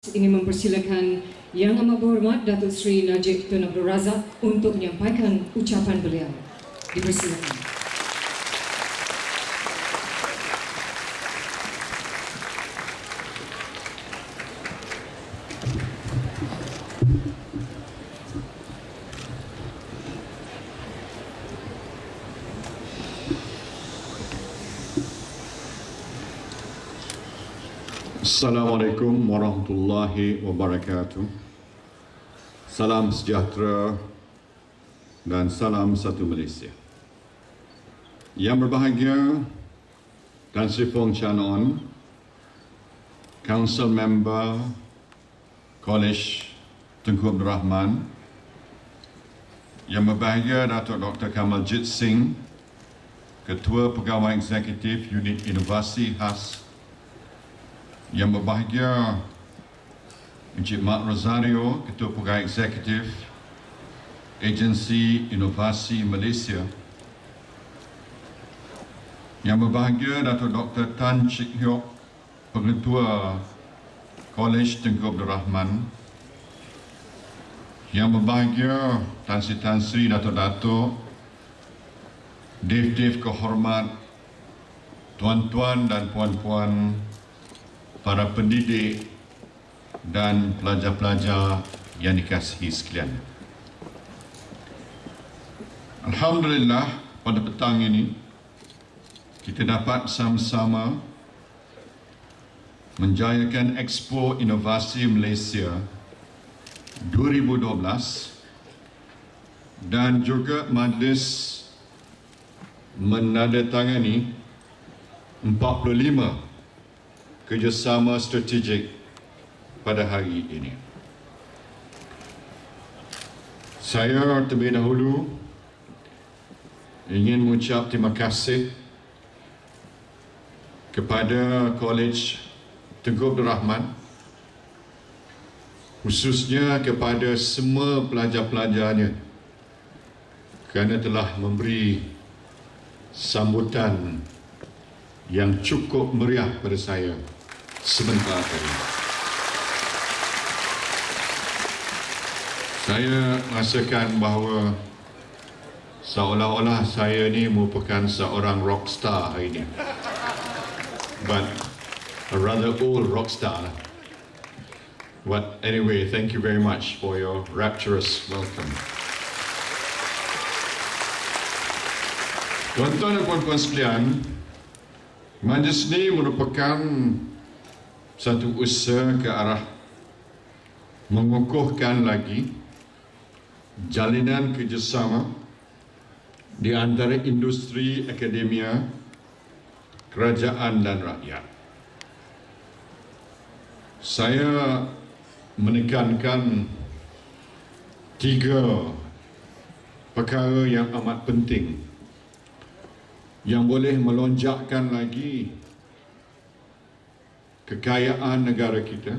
Ingin mempersilakan Yang Amat Berhormat Datuk Seri Najib Tun Abdul Razak untuk menyampaikan ucapan beliau. Dipersilakan. Assalamualaikum warahmatullahi wabarakatuh. Salam sejahtera dan salam satu Malaysia. Yang berbahagia Tan Sri Fong Chan On, Council Member College Tunku Abdul Rahman, yang berbahagia Datuk Dr. Kamaljit Singh, Ketua Pegawai Eksekutif Unit Inovasi Khas, yang berbahagia Encik Mat Rosario, Ketua Pegawai Eksekutif Agensi Inovasi Malaysia, yang berbahagia Datuk Dr. Tan Chik Hyok, Pengetua Kolej Tunku Abdul Rahman, yang berbahagia Tan Sri Datuk Dev kehormat, tuan-tuan dan puan-puan, para pendidik dan pelajar-pelajar yang dikasihi sekalian. Alhamdulillah, pada petang ini kita dapat sama-sama menjayakan Expo Inovasi Malaysia 2012 dan juga majlis menandatangani 45 kerjasama strategik pada hari ini. Saya terlebih dahulu ingin mengucap terima kasih kepada Kolej Tunku Abdul Rahman, khususnya kepada semua pelajar-pelajarnya, kerana telah memberi sambutan yang cukup meriah pada saya sebentar tadi. Saya rasakan bahawa seolah-olah saya ni merupakan seorang rockstar hari ini. But a rather old rockstar. But anyway, thank you very much for your rapturous welcome. Tuan-tuan dan puan-puan sekalian, majlis ini merupakan satu usaha ke arah mengukuhkan lagi jalinan kerjasama di antara industri, akademia, kerajaan dan rakyat. Saya menekankan 3 perkara yang amat penting yang boleh melonjakkan lagi kekayaan negara kita,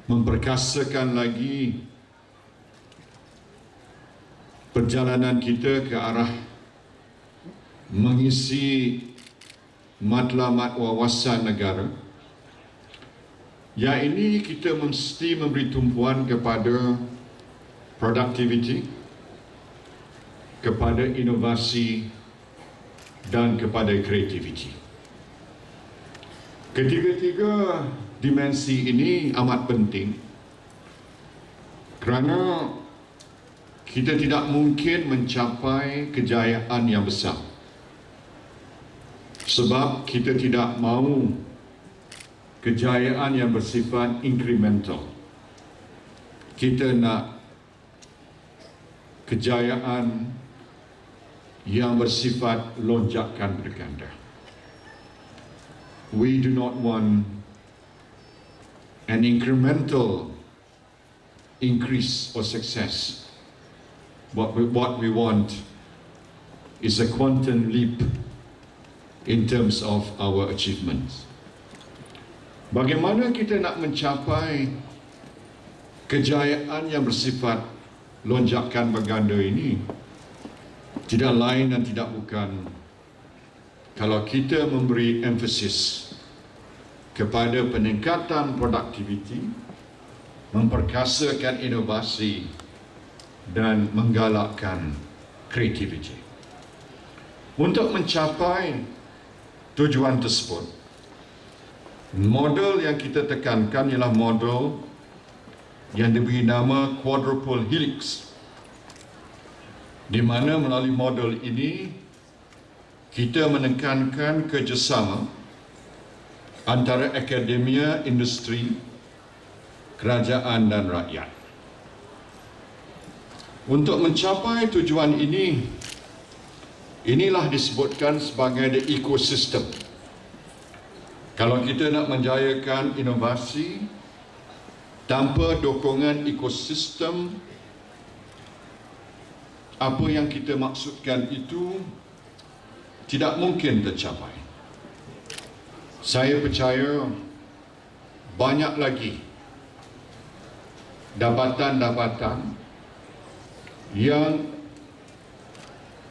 memperkasakan lagi perjalanan kita ke arah mengisi matlamat wawasan negara. Yang ini kita mesti memberi tumpuan kepada productivity, kepada inovasi dan kepada kreativiti. Ketiga-tiga dimensi ini amat penting kerana kita tidak mungkin mencapai kejayaan yang besar sebab kita tidak mahu kejayaan yang bersifat incremental. Kita nak kejayaan yang bersifat lonjakan berganda. We do not want an incremental increase or success. What we want is a quantum leap in terms of our achievements. Bagaimana kita nak mencapai kejayaan yang bersifat lonjakan berganda ini? Tidak lain dan tidak bukan kalau kita memberi emphasis kepada peningkatan produktiviti, memperkasakan inovasi dan menggalakkan kreativiti. Untuk mencapai tujuan tersebut, model yang kita tekankan ialah model yang diberi nama Quadruple Helix, di mana melalui model ini kita menekankan kerjasama antara akademia, industri, kerajaan dan rakyat. Untuk mencapai tujuan ini, inilah disebutkan sebagai the ecosystem. Kalau kita nak menjayakan inovasi tanpa dukungan ekosistem, apa yang kita maksudkan itu tidak mungkin tercapai. Saya percaya banyak lagi dapatan-dapatan yang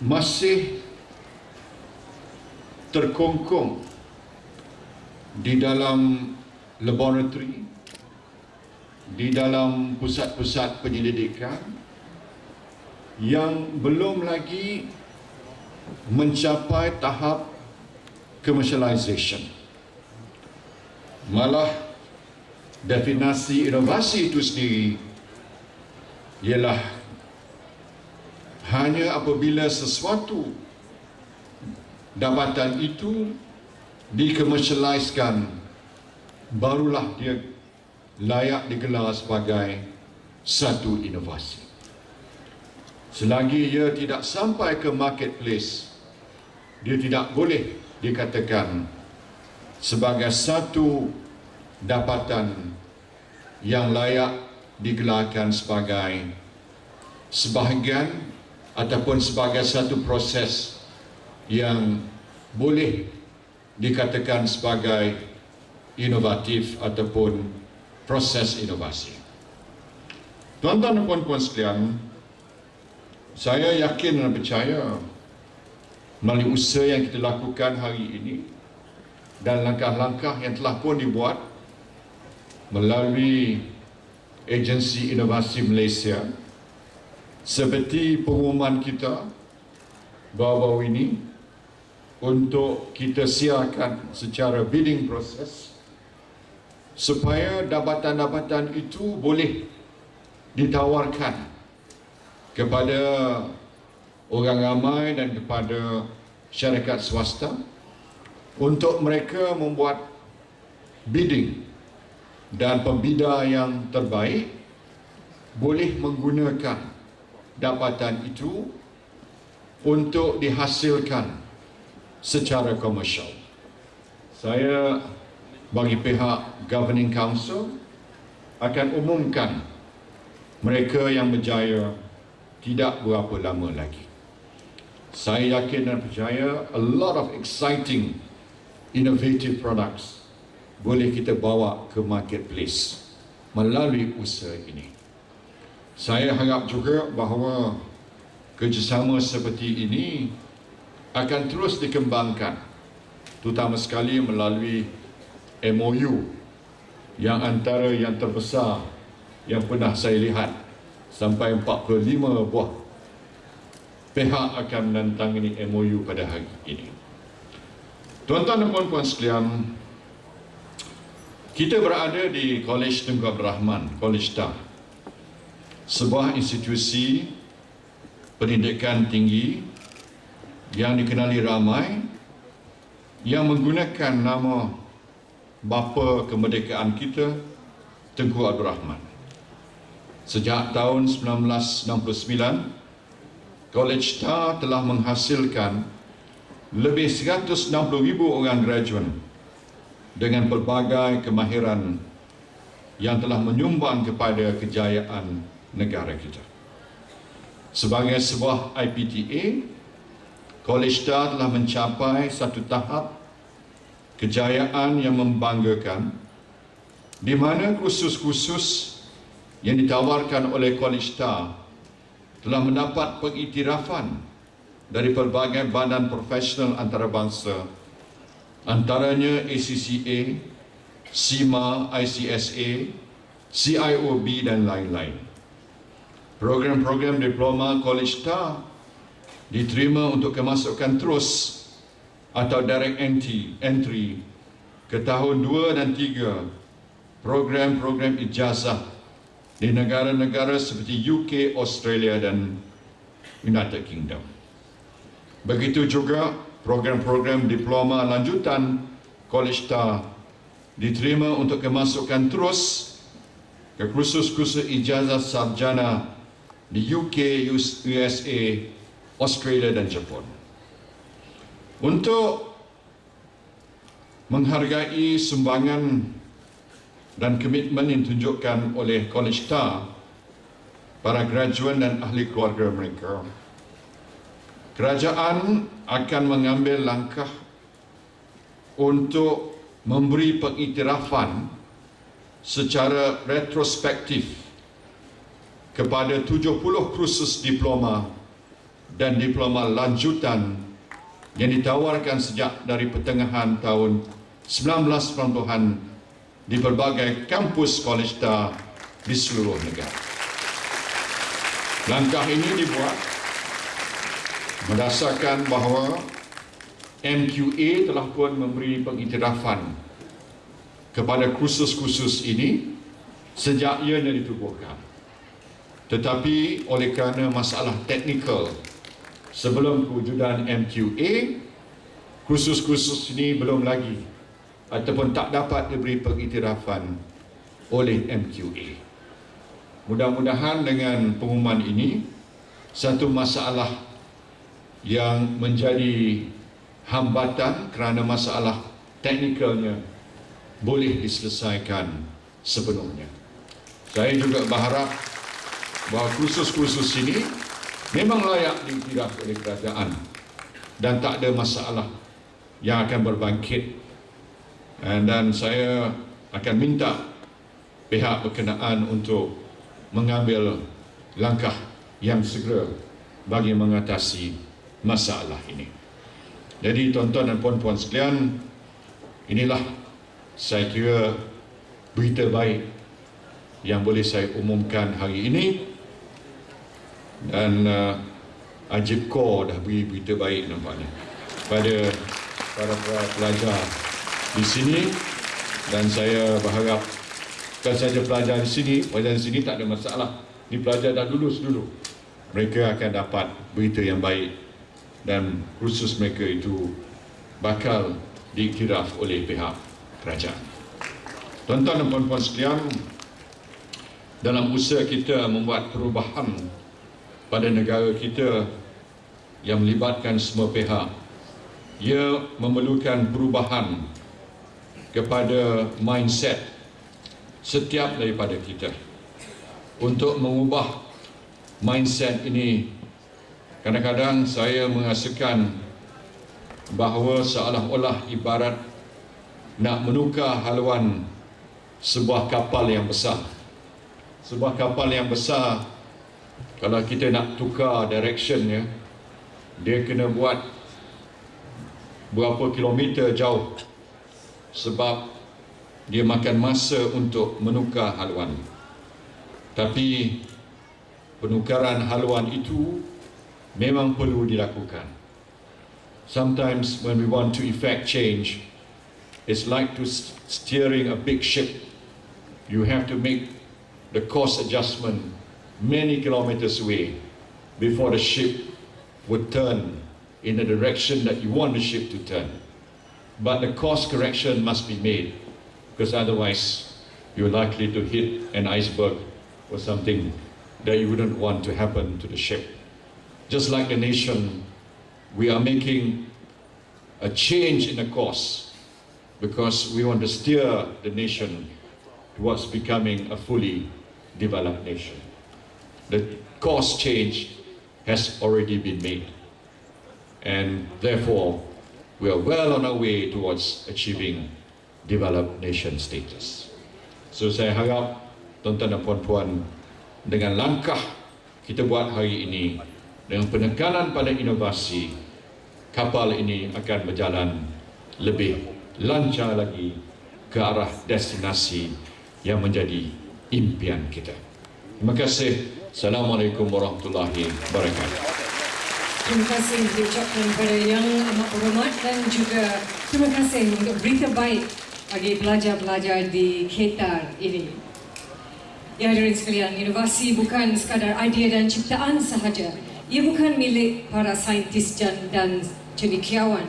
masih terkongkong di dalam laboratori, di dalam pusat-pusat penyelidikan yang belum lagi mencapai tahap commercialization. Malah definisi inovasi itu sendiri ialah hanya apabila sesuatu dapatan itu dikomersialiskan, barulah dia layak digelar sebagai satu inovasi. Selagi ia tidak sampai ke marketplace, dia tidak boleh dikatakan sebagai satu dapatan yang layak digelarkan sebagai sebahagian ataupun sebagai satu proses yang boleh dikatakan sebagai inovatif ataupun proses inovasi. Tuan-tuan dan puan-puan sekalian, saya yakin dan percaya melalui usaha yang kita lakukan hari ini dan langkah-langkah yang telah pun dibuat melalui Agensi Inovasi Malaysia, seperti pengumuman kita baru-baru ini untuk kita siarkan secara bidding proses supaya dapatan-dapatan itu boleh ditawarkan kepada orang ramai dan kepada syarikat swasta untuk mereka membuat bidding, dan pembida yang terbaik boleh menggunakan dapatan itu untuk dihasilkan secara komersial. Saya bagi pihak Governing Council akan umumkan mereka yang berjaya tidak berapa lama lagi. Saya yakin dan percaya a lot of exciting innovative products boleh kita bawa ke marketplace melalui usaha ini. Saya harap juga bahawa kerjasama seperti ini akan terus dikembangkan, terutama sekali melalui MOU yang antara yang terbesar yang pernah saya lihat, sampai 45 buah pihak akan menandatangani MOU pada hari ini. Tuan-tuan dan puan-puan sekalian, kita berada di Kolej Tunku Abdul Rahman, Kolej Shah, sebuah institusi pendidikan tinggi yang dikenali ramai, yang menggunakan nama bapa kemerdekaan kita, Tunku Abdul Rahman. Sejak tahun 1969, Kolej Shah telah menghasilkan lebih 160,000 orang graduan dengan pelbagai kemahiran yang telah menyumbang kepada kejayaan negara kita. Sebagai sebuah IPTA, Kolej Shah telah mencapai satu tahap kejayaan yang membanggakan, di mana kursus-kursus yang ditawarkan oleh Kolej Shah telah mendapat pengiktirafan dari pelbagai badan profesional antarabangsa, antaranya ACCA, SEMA, ICSA, CIOB dan lain-lain. Program-program diploma College Star diterima untuk kemasukan terus atau direct entry ke tahun 2 dan 3 program-program ijazah di negara-negara seperti UK, Australia dan United Kingdom. Begitu juga program-program diploma lanjutan College Star diterima untuk kemasukan terus ke kursus-kursus ijazah sarjana di UK, USA, Australia dan Jepun. Untuk menghargai sumbangan dan komitmen yang ditunjukkan oleh College Star, para graduan dan ahli keluarga mereka, kerajaan akan mengambil langkah untuk memberi pengiktirafan secara retrospektif kepada 70 kursus diploma dan diploma lanjutan yang ditawarkan sejak dari pertengahan tahun 1990-an di berbagai kampus College Star di seluruh negara. Langkah ini dibuat berdasarkan bahawa MQA telah pun memberi pengiktirafan kepada kursus-kursus ini sejak ianya ditubuhkan. Tetapi oleh kerana masalah teknikal sebelum kewujudan MQA, kursus-kursus ini belum lagi ataupun tak dapat diberi pengiktirafan oleh MQA. Mudah-mudahan dengan pengumuman ini, satu masalah yang menjadi hambatan kerana masalah teknikalnya boleh diselesaikan sepenuhnya. Saya juga berharap bahawa kursus-kursus ini memang layak diiktiraf oleh kerajaan dan tak ada masalah yang akan berbangkit. Dan saya akan minta pihak berkenaan untuk mengambil langkah yang segera bagi mengatasi masalah ini. Jadi tuan-tuan dan puan-puan sekalian, inilah saya kira berita baik yang boleh saya umumkan hari ini. Dan Ajib Kor dah beri berita baik nampaknya pada para pelajar di sini, dan saya berharap bukan saja pelajar di sini, pelajar di sini tak ada masalah, ni pelajar dah lulus dulu, mereka akan dapat berita yang baik dan kursus mereka itu bakal diiktiraf oleh pihak kerajaan. Tuan-tuan dan puan-puan sekalian, dalam usaha kita membuat perubahan pada negara kita yang melibatkan semua pihak, ia memerlukan perubahan kepada mindset setiap daripada kita. Untuk mengubah mindset ini, kadang-kadang saya merasakan bahawa seolah-olah ibarat nak menukar haluan sebuah kapal yang besar. Sebuah kapal yang besar, kalau kita nak tukar directionnya, dia kena buat berapa kilometer jauh, sebab dia makan masa untuk menukar haluan. Tapi penukaran haluan itu memang perlu dilakukan. Sometimes when we want to effect change, it's like to steering a big ship. You have to make the course adjustment many kilometers away before the ship would turn in the direction that you want the ship to turn. But the course correction must be made, because otherwise you're likely to hit an iceberg or something that you wouldn't want to happen to the ship. Just like the nation, we are making a change in the course because we want to steer the nation towards becoming a fully developed nation. The course change has already been made, and therefore we are well on our way towards achieving developed nation status. So saya harap tuan-tuan dan puan-puan, dengan langkah kita buat hari ini, dengan penekanan pada inovasi, kapal ini akan berjalan lebih lancar lagi ke arah destinasi yang menjadi impian kita. Terima kasih. Assalamualaikum warahmatullahi wabarakatuh. Terima kasih diucapkan kepada Yang Amat Berhormat dan juga terima kasih untuk berita baik bagi pelajar-pelajar di Ketar ini. Ya hadirin sekalian, inovasi bukan sekadar idea dan ciptaan sahaja. Ia bukan milik para saintis dan cendekiawan.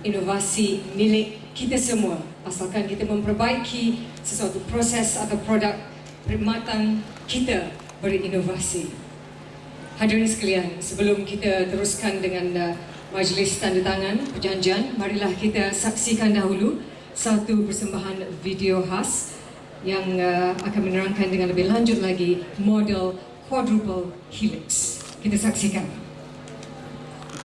Inovasi milik kita semua, asalkan kita memperbaiki sesuatu proses atau produk perkhidmatan, kita berinovasi. Hadirin sekalian, sebelum kita teruskan dengan majlis tanda tangan perjanjian, marilah kita saksikan dahulu satu persembahan video khas yang akan menerangkan dengan lebih lanjut lagi model quadruple helix. Kita saksikan.